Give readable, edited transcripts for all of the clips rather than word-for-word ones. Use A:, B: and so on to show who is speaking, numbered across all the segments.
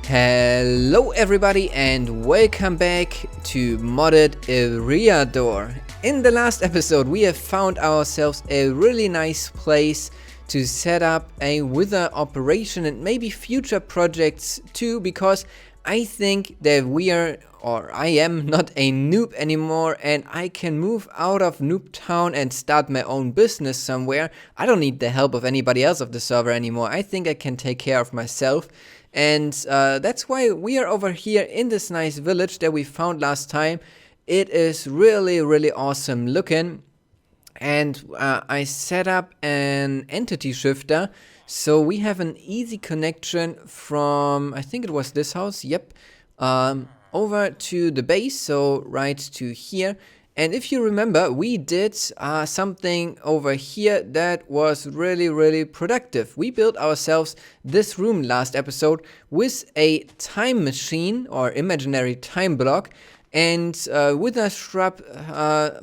A: Hello everybody and welcome back to modded Eriador. In the last episode we have found ourselves a really nice place to set up a wither operation and maybe future projects too, because I think that I am not a noob anymore and I can move out of Noob Town and start my own business somewhere. I don't need the help of anybody else of the server anymore. I think I can take care of myself. And that's why we are over here in this nice village that we found last time. It is really awesome looking. And I set up an entity shifter. So we have an easy connection from, I think it was this house, yep, over to the base, so right to here. And if you remember, we did something over here that was really productive. We built ourselves this room last episode with a time machine or imaginary time block, and with a shrub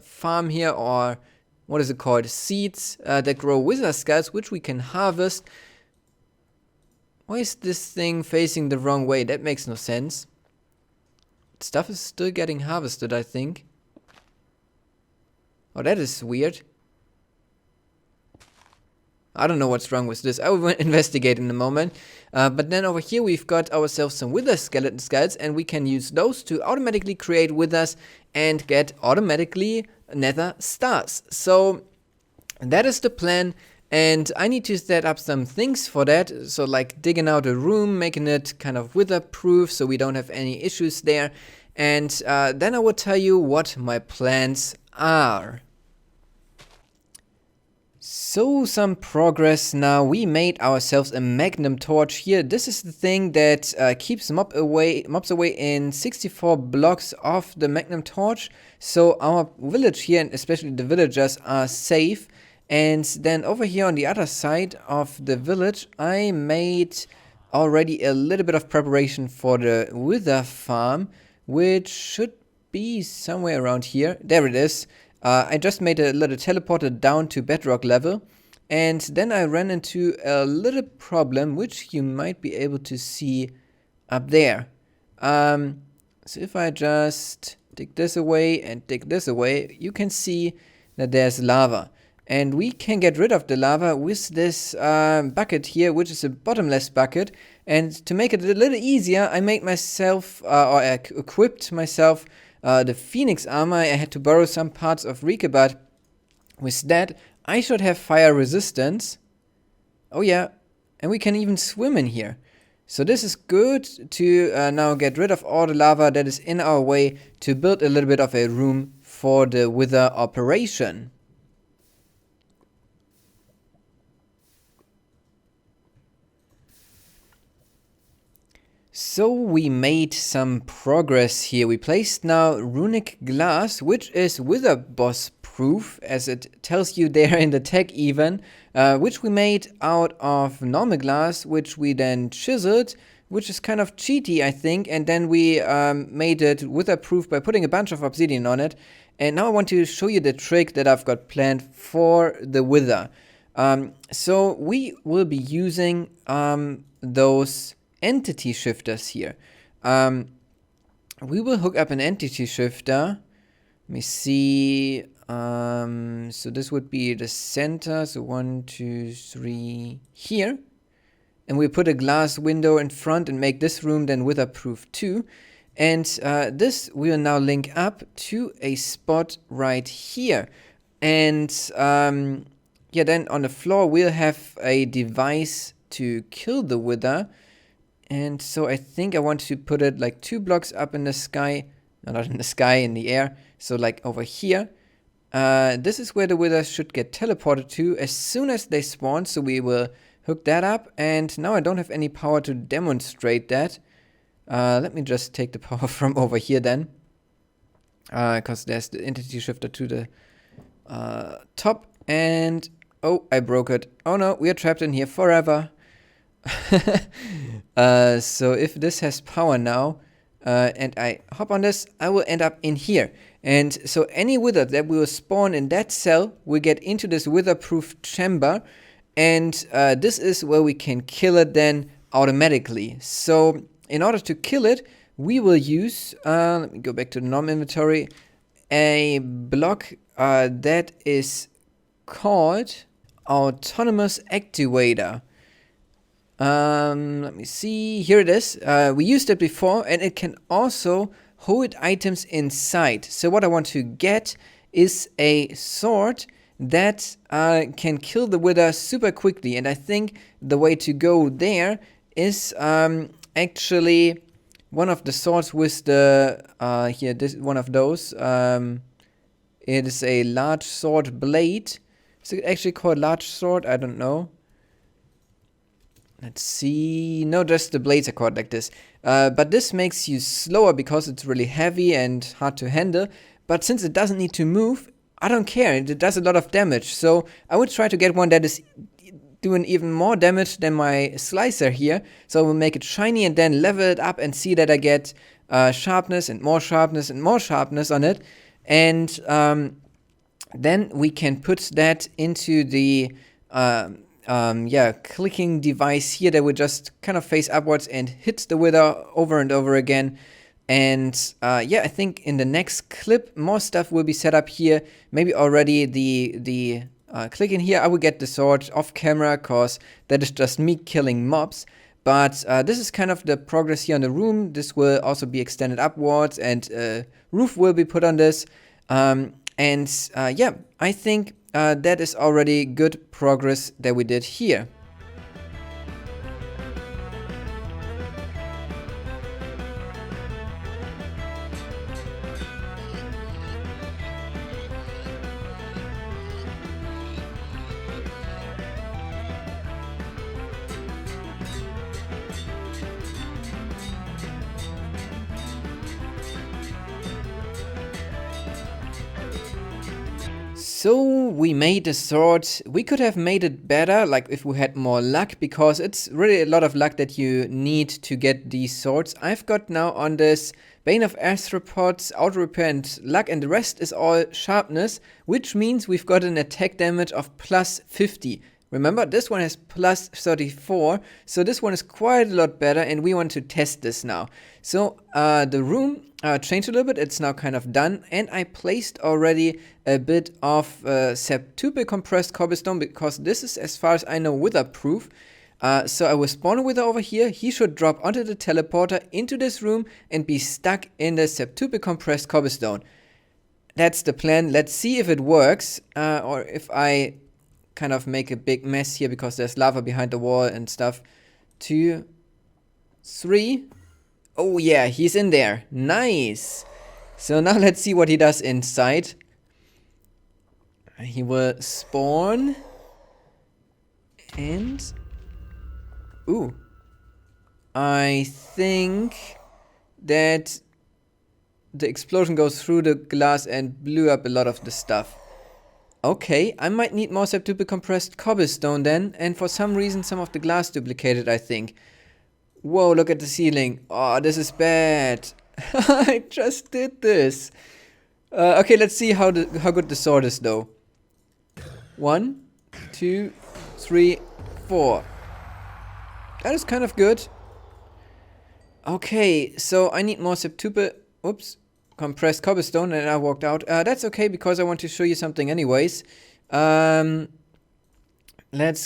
A: farm here, or what is it called, seeds that grow wither skulls, which we can harvest. Why is this thing facing the wrong way? That makes no sense. Stuff is still getting harvested, I think. Oh, that is weird. I don't know what's wrong with this. I will investigate in a moment. But then over here we've got ourselves some wither skeleton skulls, and we can use those to automatically create withers and get automatically nether stars. So that is the plan, and I need to set up some things for that. So like digging out a room, making it kind of wither proof so we don't have any issues there. And then I will tell you what my plans are. So some progress now. We made ourselves a magnum torch here. This is the thing that keeps mobs away in 64 blocks of the magnum torch. So our village here, and especially the villagers, are safe. And then over here on the other side of the village, I made already a little bit of preparation for the wither farm, which should be somewhere around here. There it is. I just made a little teleporter down to bedrock level, and then I ran into a little problem which you might be able to see up there. So if I just dig this away and dig this away, you can see that there's lava. And we can get rid of the lava with this bucket here, which is a bottomless bucket. And to make it a little easier, I made myself, or I equipped myself the Phoenix armor. I had to borrow some parts of Rika, but with that, I should have fire resistance. Oh yeah, and we can even swim in here. So this is good to now get rid of all the lava that is in our way to build a little bit of a room for the wither operation. So we made some progress here. We placed now runic glass, which is wither boss proof, as it tells you there in the tag even, which we made out of normal glass, which we then chiseled, which is kind of cheaty, I think, and then we made it wither proof by putting a bunch of obsidian on it. And now I want to show you the trick that I've got planned for the wither. So we will be using those entity shifters here. We will hook up an entity shifter. Let me see. So this would be the center. So 1, 2, 3 here. And we put a glass window in front and make this room then witherproof too. And this will now link up to a spot right here. And yeah, then on the floor we'll have a device to kill the wither. And so I think I want to put it like 2 blocks up in the sky. No, not in the sky, in the air. So like over here. This is where the withers should get teleported to as soon as they spawn. So we will hook that up. And now I don't have any power to demonstrate that. Let me just take the power from over here then. Because there's the entity shifter to the top. And oh, I broke it. Oh no, we are trapped in here forever. So if this has power now, and I hop on this, I will end up in here. And so any wither that will spawn in that cell will get into this wither-proof chamber, and this is where we can kill it then automatically. So in order to kill it, we will use, let me go back to the normal inventory, a block that is called Autonomous Activator. Let me see, here it is. We used it before, and it can also hold items inside. So what I want to get is a sword that can kill the wither super quickly, and I think the way to go there is actually one of the swords with the here, this one of those. It is a large sword blade. Is it actually called large sword? I don't know. Let's see. No, just the blades are called like this. But this makes you slower because it's really heavy and hard to handle. But since it doesn't need to move, I don't care. It does a lot of damage. So I would try to get one that is doing even more damage than my slicer here. So I will make it shiny and then level it up and see that I get sharpness and more sharpness and more sharpness on it. And then we can put that into the clicking device here that will just kind of face upwards and hit the wither over and over again. And I think in the next clip more stuff will be set up here. Maybe already the clicking here, I will get the sword off camera because that is just me killing mobs. But this is kind of the progress here on the room. This will also be extended upwards, and roof will be put on this. I think that is already good progress that we did here. So we made the sword. We could have made it better, like if we had more luck, because it's really a lot of luck that you need to get these swords. I've got now on this Bane of Arthropods, Auto Repair and Luck, and the rest is all sharpness, which means we've got an attack damage of plus 50. Remember, this one has plus 34, so this one is quite a lot better, and we want to test this now. So the room changed a little bit, it's now kind of done, and I placed already a bit of septuple compressed cobblestone, because this is, as far as I know, wither-proof. So I will spawn a wither over here. He should drop onto the teleporter into this room and be stuck in the septuple compressed cobblestone. That's the plan. Let's see if it works, or if I kind of make a big mess here because there's lava behind the wall and stuff. 2, 3. Oh yeah, he's in there. Nice. So now let's see what he does inside. He will spawn. And ooh. I think that the explosion goes through the glass and blew up a lot of the stuff. Okay, I might need more septuple compressed cobblestone then, and for some reason some of the glass duplicated, I think. Whoa, look at the ceiling. Oh, this is bad. I just did this. Okay, let's see how good the sword is though. 1, 2, 3, 4. That is kind of good. Okay, so I need more septuple... Oops. Compressed cobblestone, and I walked out. That's okay, because I want to show you something anyways. Let's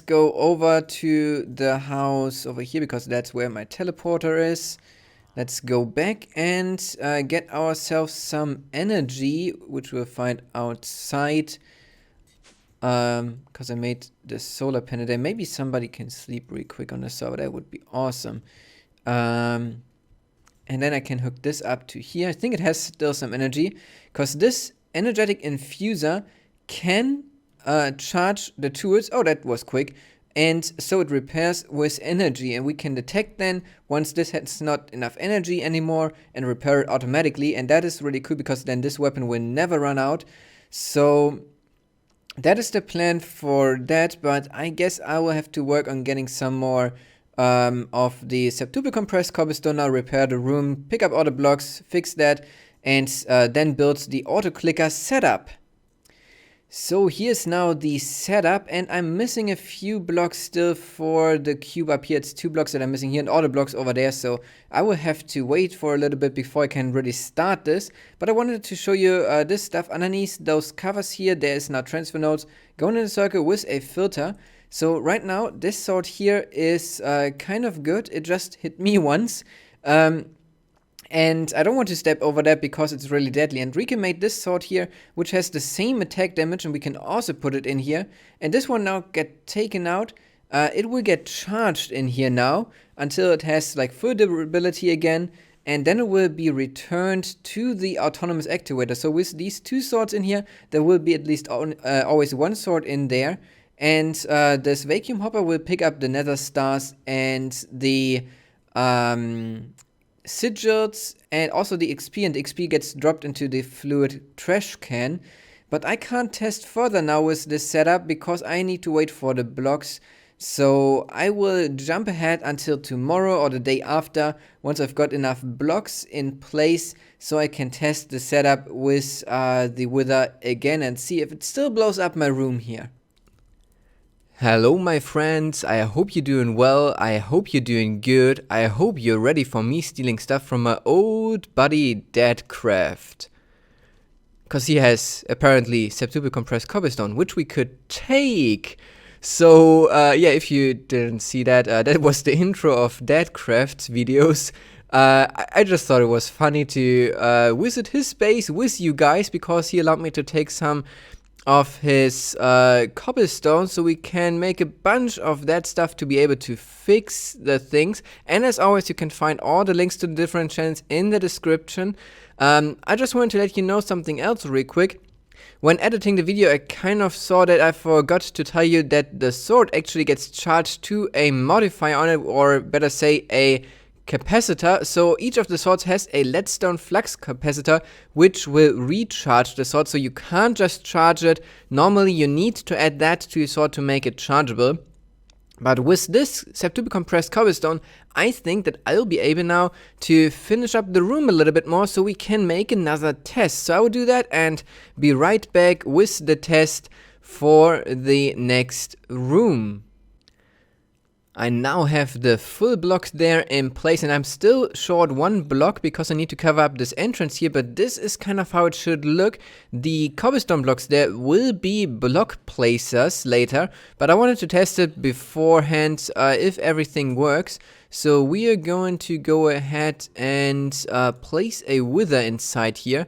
A: go over to the house over here, because that's where my teleporter is. Let's go back and get ourselves some energy, which we'll find outside. Because I made the solar panel there. Maybe somebody can sleep real quick on the server. That would be awesome. And then I can hook this up to here. I think it has still some energy, because this energetic infuser can charge the tools. Oh, that was quick. And so it repairs with energy, and we can detect then once this has not enough energy anymore and repair it automatically. And that is really cool, because then this weapon will never run out. So that is the plan for that, but I guess I will have to work on getting some more of the septuple compressed cobblestone. Now repair the room, pick up all the blocks, fix that, and then build the auto clicker setup. So here's now the setup, and I'm missing a few blocks still for the cube up here. It's 2 blocks that I'm missing here and all the blocks over there, so I will have to wait for a little bit before I can really start this. But I wanted to show you this stuff underneath those covers here. There is now transfer nodes going in a circle with a filter. So right now this sword here is kind of good. It just hit me once. And I don't want to step over that because it's really deadly. And Rika made this sword here, which has the same attack damage, and we can also put it in here. And this one now get taken out. It will get charged in here now until it has like full durability again. And then it will be returned to the autonomous activator. So with these 2 swords in here, there will be at least always 1 sword in there. And this vacuum hopper will pick up the nether stars and the sigils and also the XP, and the XP gets dropped into the fluid trash can. But I can't test further now with this setup because I need to wait for the blocks. So I will jump ahead until tomorrow or the day after once I've got enough blocks in place so I can test the setup with the wither again and see if it still blows up my room here. Hello my friends, I hope you're doing well, I hope you're doing good, I hope you're ready for me stealing stuff from my old buddy Deadcraft. Cause he has apparently septuple compressed cobblestone, which we could take. So yeah, if you didn't see that, that was the intro of Deadcraft's videos. I just thought it was funny to visit his space with you guys because he allowed me to take some of his cobblestone so we can make a bunch of that stuff to be able to fix the things. And as always, you can find all the links to the different channels in the description. I just wanted to let you know something else real quick. When editing the video, I kind of saw that I forgot to tell you that the sword actually gets charged to a modifier on it, or better say a capacitor. So each of the swords has a leadstone flux capacitor which will recharge the sword, so you can't just charge it. Normally you need to add that to your sword to make it chargeable. But with this septuple compressed cobblestone, I think that I'll be able now to finish up the room a little bit more so we can make another test. So I will do that and be right back with the test for the next room. I now have the full blocks there in place, and I'm still short 1 block because I need to cover up this entrance here, but this is kind of how it should look. The cobblestone blocks there will be block placers later, but I wanted to test it beforehand if everything works. So we are going to go ahead and place a wither inside here,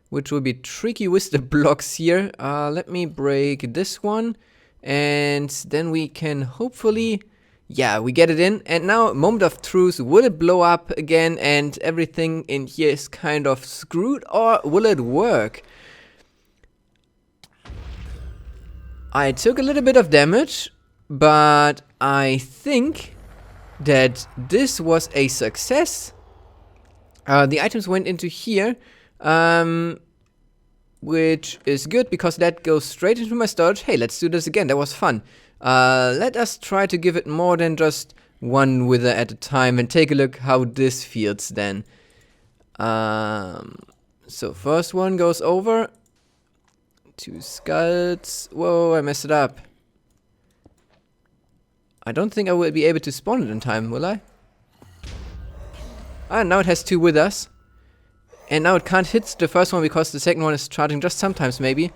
A: which will be tricky with the blocks here. Let me break this one, and then we can hopefully... yeah, we get it in. And now, moment of truth, will it blow up again and everything in here is kind of screwed, or will it work? I took a little bit of damage, but I think that this was a success. The items went into here, which is good because that goes straight into my storage. Hey, let's do this again, that was fun. Let us try to give it more than just 1 wither at a time and take a look how this feels then. So first one goes over. 2 skulls. Whoa, I messed it up. I don't think I will be able to spawn it in time, will I? Ah, now it has 2 withers. And now it can't hit the first one because the second one is charging just sometimes maybe.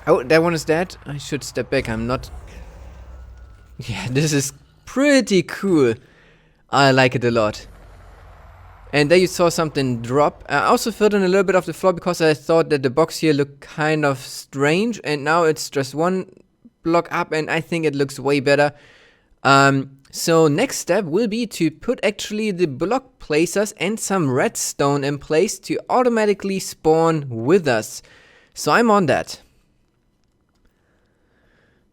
A: Oh, that one is dead. I should step back. I'm not... yeah, this is pretty cool. I like it a lot. And there you saw something drop. I also filled in a little bit of the floor because I thought that the box here looked kind of strange. And now it's just 1 block up and I think it looks way better. So next step will be to put actually the block placers and some redstone in place to automatically spawn withers. So I'm on that.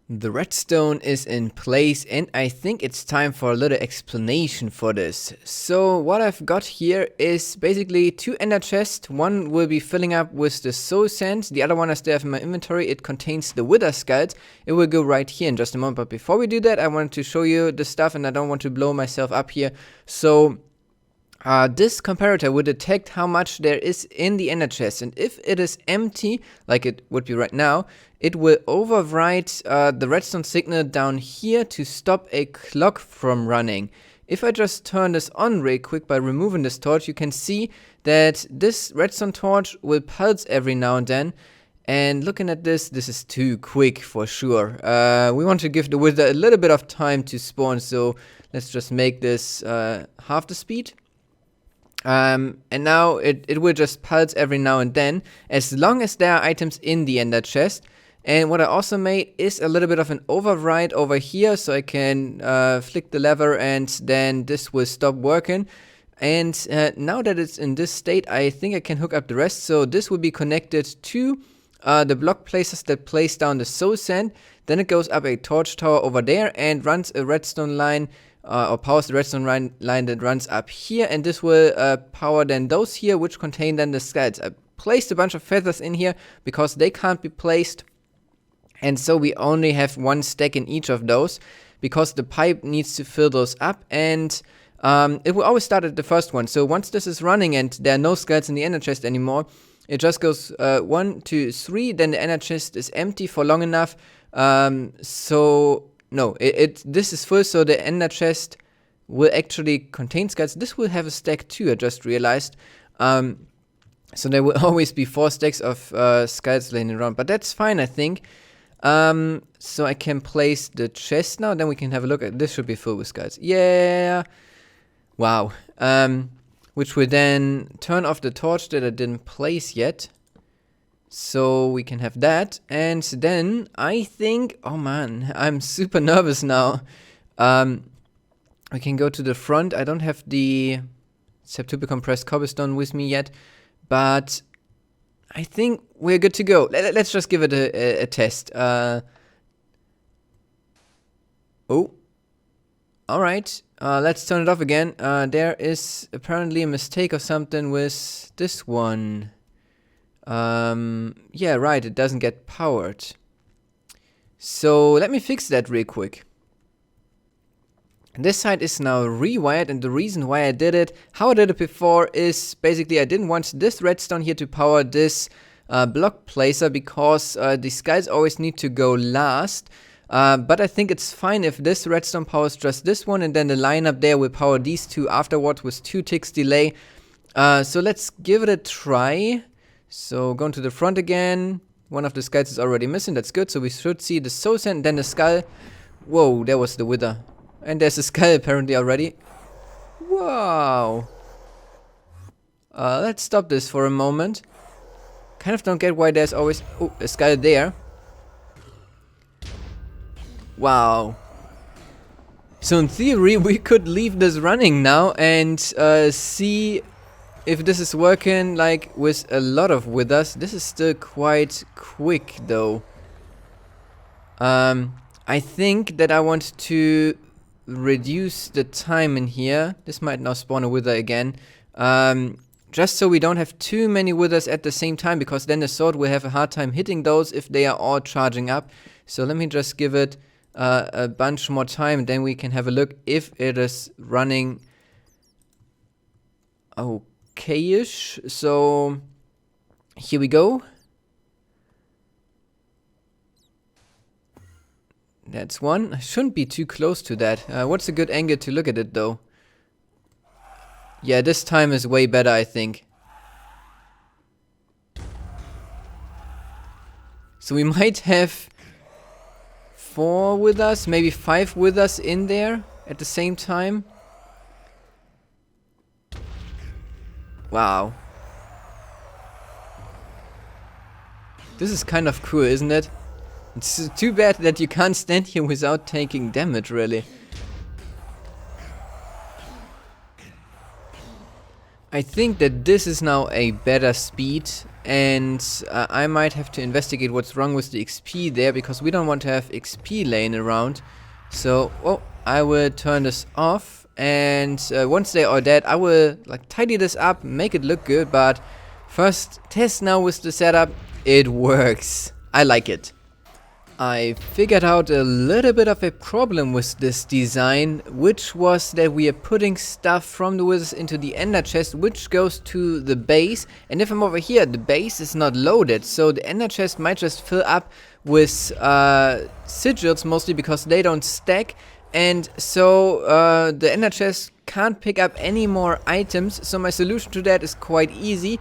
A: The redstone is in place and I think it's time for a little explanation for this. So what I've got here is basically 2 ender chests. One will be filling up with the soul sand. The other one I still have in my inventory. It contains the wither skulls. It will go right here in just a moment. But before we do that, I wanted to show you the stuff and I don't want to blow myself up here. So this comparator would detect how much there is in the ender chest, and if it is empty, like it would be right now, it will overwrite the redstone signal down here to stop a clock from running. If I just turn this on real quick by removing this torch, you can see that this redstone torch will pulse every now and then. And looking at this, this is too quick for sure. We want to give the wither a little bit of time to spawn, so let's just make this half the speed. And now it will just pulse every now and then, as long as there are items in the ender chest. And what I also made is a little bit of an override over here, so I can flick the lever and then this will stop working. And now that it's in this state, I think I can hook up the rest. So this will be connected to the block placers that place down the soul sand. Then it goes up a torch tower over there and runs a redstone line, or powers the redstone line that runs up here. And this will power then those here, which contain then the skulls. I placed a bunch of feathers in here because they can't be placed. And so we only have one stack in each of those, because the pipe needs to fill those up, and it will always start at the first one. So once this is running and there are no skulls in the ender chest anymore, it just goes 1, 2, 3, then the ender chest is empty for long enough. So no, this is full, so the ender chest will actually contain skulls. This will have a stack too, I just realized. So there will always be 4 stacks of skulls laying around, but that's fine, I think. So I can place the chest now, then we can have a look at this. Should be full with skulls. Yeah. Wow. Which will then turn off the torch that I didn't place yet. So we can have that. And then I think, oh man, I'm super nervous now. We can go to the front. I don't have the septuple compressed cobblestone with me yet, but I think we're good to go. Let's just give it a test. Oh. Alright. Let's turn it off again. There is apparently a mistake or something with this one. Yeah, right. It doesn't get powered. So let me fix that real quick. This side is now rewired, and the reason why I did it, how I did it before, is basically I didn't want this redstone here to power this block placer, because the skulls always need to go last. But I think it's fine if this redstone powers just this one, and then the line up there will power these two afterwards with 2 ticks delay. So let's give it a try. So going to the front again. One of the skulls is already missing, that's good. So we should see the soul sand, then the skull. Whoa, there was the wither. And there's a skull apparently already. Wow. Let's stop this for a moment. Kind of don't get why there's always a skull there. Wow. So in theory we could leave this running now and see if this is working, like with a lot of withers. This is still quite quick though. I think that I want to reduce the time in here. This might now spawn a wither again. Just so we don't have too many withers at the same time, because then the sword will have a hard time hitting those if they are all charging up. So let me just give it a bunch more time, then we can have a look if it is running okay-ish. So here we go. That's one. I shouldn't be too close to that. What's a good angle to look at it though? Yeah, this time is way better, I think. So we might have 4 with us, maybe 5 with us in there at the same time. Wow. This is kind of cool, isn't it? It's too bad that you can't stand here without taking damage, really. I think that this is now a better speed, and I might have to investigate what's wrong with the XP there, because we don't want to have XP laying around. So, I will turn this off, and once they are dead, I will like tidy this up, make it look good, but first test now with the setup. It works. I like it. I figured out a little bit of a problem with this design, which was that we are putting stuff from the wizards into the ender chest, which goes to the base, and if I'm over here, the base is not loaded, so the ender chest might just fill up with sigils, mostly because they don't stack, and so the ender chest can't pick up any more items. So my solution to that is quite easy.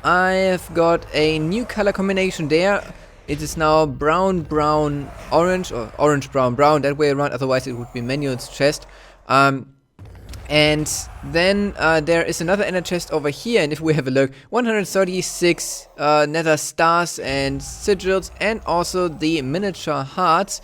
A: I've got a new color combination there. It is now brown, brown, orange, or orange, brown, brown, that way around, otherwise it would be manual's chest. And then there is another ender chest over here, and if we have a look, 136 nether stars and sigils, and also the miniature hearts.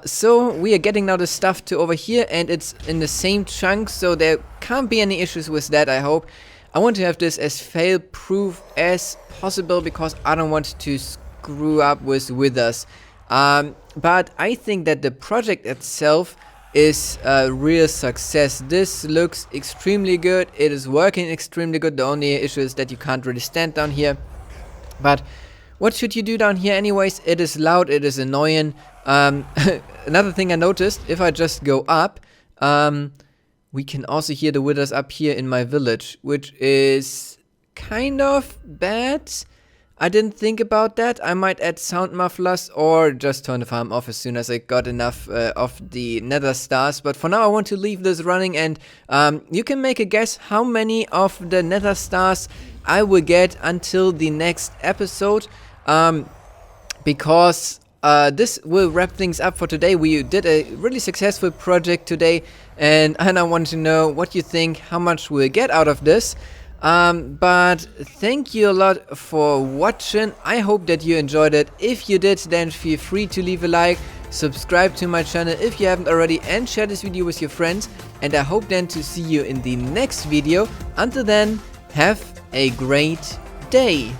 A: So we are getting now the stuff to over here, and it's in the same chunk, so there can't be any issues with that, I hope. I want to have this as fail-proof as possible, because I don't want to screw up with withers. But I think that the project itself is a real success. This looks extremely good. It is working extremely good. The only issue is that you can't really stand down here. But what should you do down here anyways? It is loud, it is annoying. Another thing I noticed, if I just go up, we can also hear the withers up here in my village, which is kind of bad. I didn't think about that. I might add sound mufflers or just turn the farm off as soon as I got enough of the nether stars. But for now I want to leave this running, and you can make a guess how many of the nether stars I will get until the next episode. Because this will wrap things up for today. We did a really successful project today, and I want to know what you think, how much we'll get out of this. But thank you a lot for watching. I hope that you enjoyed it. If you did, then feel free to leave a like, subscribe to my channel if you haven't already, and share this video with your friends. And I hope then to see you in the next video. Until then, have a great day.